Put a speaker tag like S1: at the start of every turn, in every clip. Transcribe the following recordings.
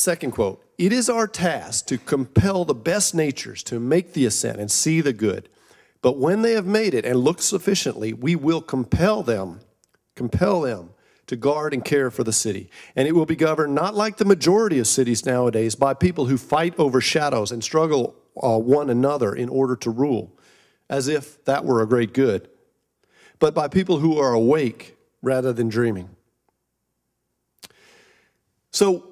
S1: Second quote, "It is our task to compel the best natures to make the ascent and see the good. But when they have made it and look sufficiently, we will compel them to guard and care for the city. And it will be governed not like the majority of cities nowadays by people who fight over shadows and struggle one another in order to rule, as if that were a great good, but by people who are awake rather than dreaming." So,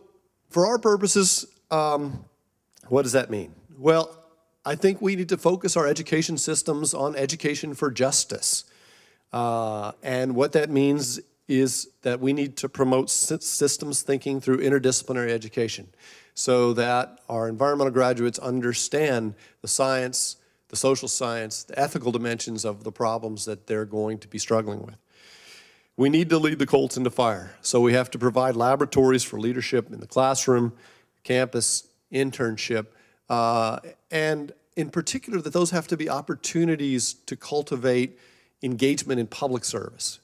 S1: for our purposes, what does that mean? Well, I think we need to focus our education systems on education for justice. And what that means is that we need to promote systems thinking through interdisciplinary education so that our environmental graduates understand the science, the social science, the ethical dimensions of the problems that they're going to be struggling with. We need to lead the colts into fire, so we have to provide laboratories for leadership in the classroom, campus, internship, and in particular that those have to be opportunities to cultivate engagement in public service.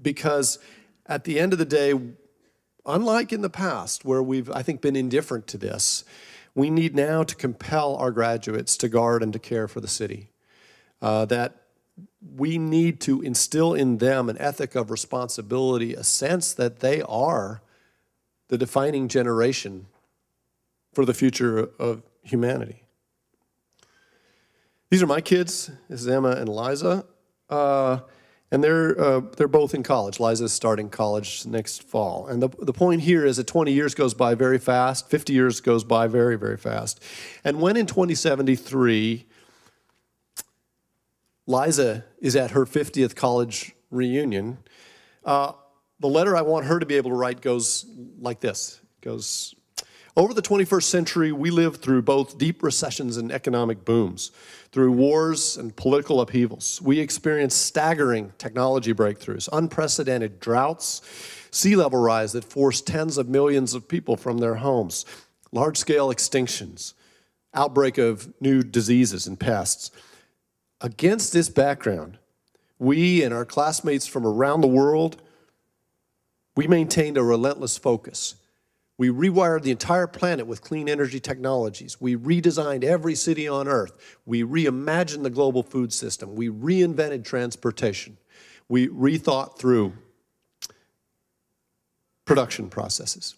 S1: Because at the end of the day, unlike in the past where we've, I think, been indifferent to this, we need now to compel our graduates to guard and to care for the city. That we need to instill in them an ethic of responsibility, a sense that they are the defining generation for the future of humanity. These are my kids. This is Emma and Liza. And they're both in college. Liza's starting college next fall. And the point here is that 20 years goes by very fast, 50 years goes by very, very fast. And when in 2073, Liza is at her 50th college reunion, the letter I want her to be able to write goes like this. It goes, "Over the 21st century, we lived through both deep recessions and economic booms, through wars and political upheavals. We experienced staggering technology breakthroughs, unprecedented droughts, sea level rise that forced tens of millions of people from their homes, large-scale extinctions, outbreak of new diseases and pests. Against this background, we and our classmates from around the world, we maintained a relentless focus. We rewired the entire planet with clean energy technologies. We redesigned every city on Earth. We reimagined the global food system. We reinvented transportation. We rethought through production processes.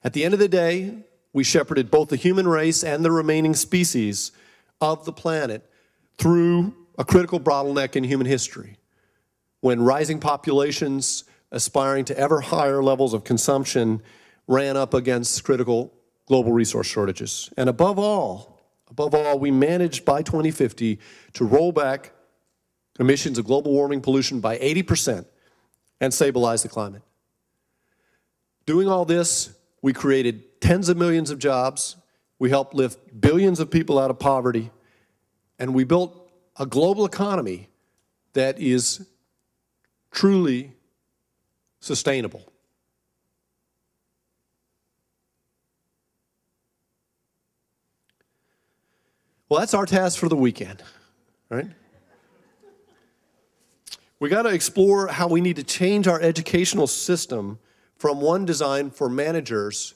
S1: At the end of the day, we shepherded both the human race and the remaining species of the planet through a critical bottleneck in human history, when rising populations aspiring to ever higher levels of consumption ran up against critical global resource shortages. And above all, we managed by 2050 to roll back emissions of global warming pollution by 80% and stabilize the climate. Doing all this, we created tens of millions of jobs, we helped lift billions of people out of poverty, and we built a global economy that is truly sustainable. Well, that's our task for the weekend, right? We got to explore how we need to change our educational system from one designed for managers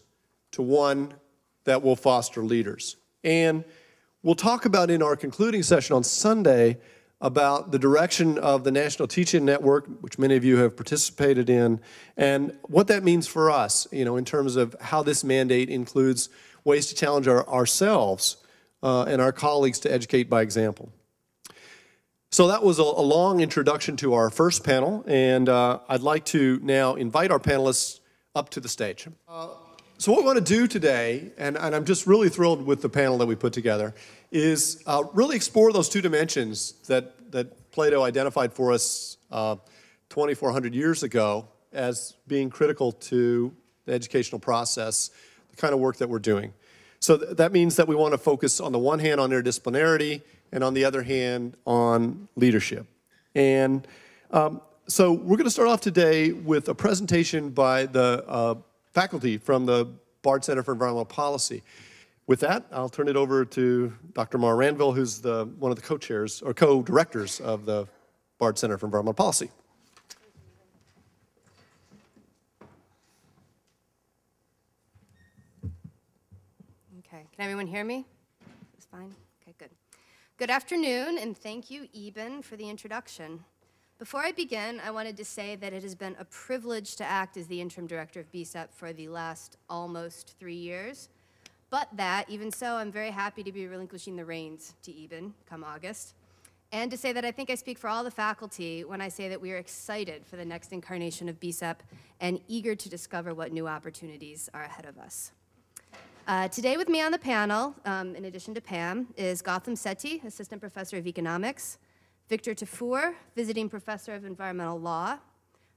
S1: to one that will foster leaders. And we'll talk about in our concluding session on Sunday about the direction of the National Teaching Network, which many of you have participated in, and what that means for us, in terms of how this mandate includes ways to challenge ourselves and our colleagues to educate by example. So that was a long introduction to our first panel, and I'd like to now invite our panelists up to the stage. So what we want to do today, and I'm just really thrilled with the panel that we put together, is really explore those two dimensions that Plato identified for us 2,400 years ago as being critical to the educational process, the kind of work that we're doing. So that means that we want to focus on the one hand on interdisciplinarity and on the other hand on leadership. And so we're going to start off today with a presentation by the faculty from the Bard Center for Environmental Policy. With that, I'll turn it over to Dr. Mara Ranville, who's one of the co-chairs or co-directors of the Bard Center for Environmental Policy.
S2: Okay, can everyone hear me? It's fine? Okay, good. Good afternoon, and thank you, Eben, for the introduction. Before I begin, I wanted to say that it has been a privilege to act as the interim director of BCEP for the last almost 3 years, but that, even so, I'm very happy to be relinquishing the reins to Eben come August, and to say that I think I speak for all the faculty when I say that we are excited for the next incarnation of BCEP and eager to discover what new opportunities are ahead of us. Today with me on the panel, in addition to Pam, is Gautam Sethi, Assistant Professor of Economics, Victor Tafur, Visiting Professor of Environmental Law,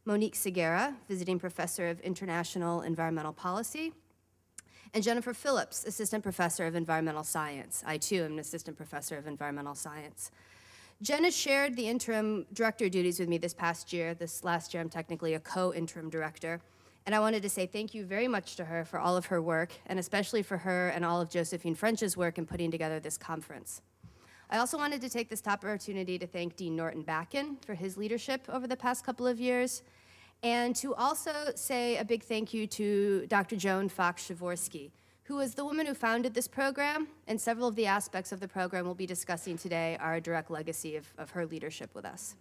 S2: Monique Segura, Visiting Professor of International Environmental Policy, and Jennifer Phillips, Assistant Professor of Environmental Science. I, too, am an Assistant Professor of Environmental Science. Jen has shared the interim director duties with me this past year. This last year, I'm technically a co-interim director. And I wanted to say thank you very much to her for all of her work, and especially for her and all of Josephine French's work in putting together this conference. I also wanted to take this opportunity to thank Dean Norton-Bakken for his leadership over the past couple of years, and to also say a big thank you to Dr. Joan Fox-Zavorsky, who was the woman who founded this program, and several of the aspects of the program we'll be discussing today are a direct legacy of her leadership with us.